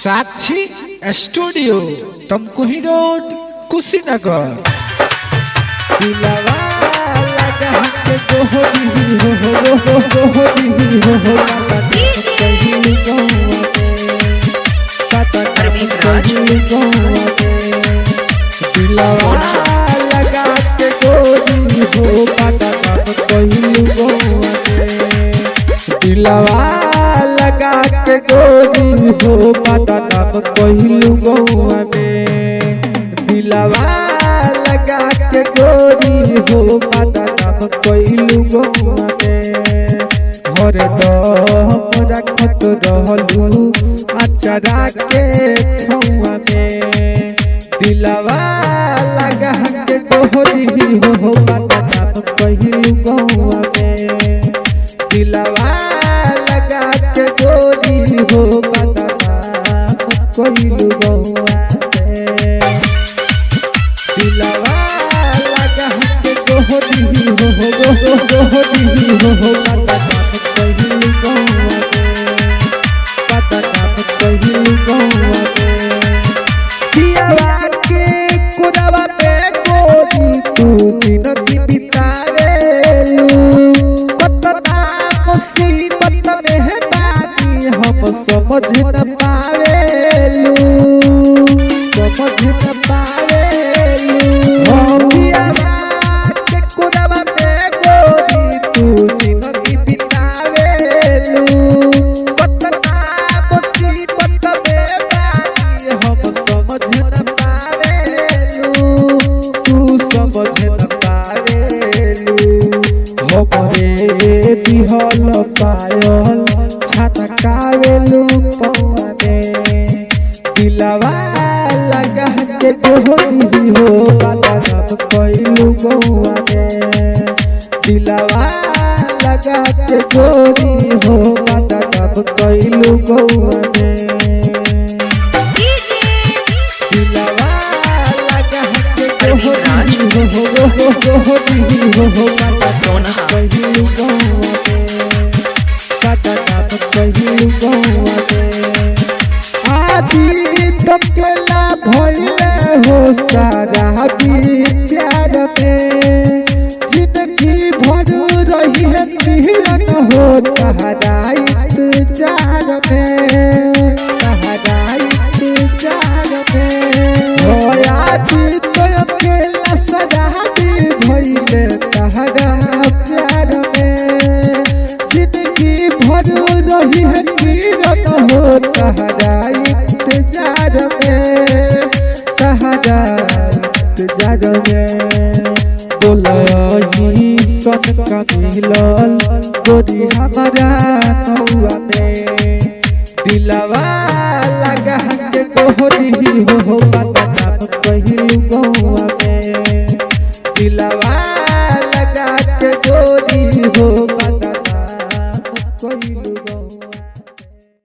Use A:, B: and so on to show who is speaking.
A: साक्षी studio Tamkuhi road Kushinagar.
B: दिलवा लगा के गोहरी हो कहली गौआ पता कहली गौआ दिलवा लगा के गोरी हो पता कहली गौआ दिलवा लगा के गोरी हो पता कहली गौआ दिलवा लगा के गोरी हो पता कहली गौआ हरे दम रखत रहलू अचरा के छुआ में दिलवा लगा के गोरी हो पता कहली गौआ दिलवा लगा के गोरी हो पता कहली गौआ दिलवा लगा के गोरी हो पता कहली गौआ पता कहली गौआ दिलवा के कोरवा पे गोरी तू दिन की बितावेलू कतना मुसीबत में है बानी हम समझ न पावेलू समझ न पावेलू दिलवा के कोरवा पे गोरी तू दिन की बितावेलू कतना मुसीबत में बानी हम समझ न पावेलू तू समझ न पावेलू हमरे दिहल पायल छटकावेलू पौआ में दिलवा लगा के गोरी हो पता कहलू गौआ में दिलवा लगा के गोरी हो पता कहलू गौआ में दिलवा लगा के गोरी हो कहलू गौआ पता कहलू गौआ आदि तकेला भइले हो सारा प्यार में जिंदगी भर रही है किरण हो तहरा इंतजार में तहरा इंतजार में हो आदि तकेला सारा भइले तहरा प्यार में जिंदगी भर रही है किरण हो तहरा इंतजार में तहरा इंतजार में बोलही सन का मिलल गोरी हमारा नौआ में दिलवा लगा के गोरी हो पता कहलू गौआ में दिलवा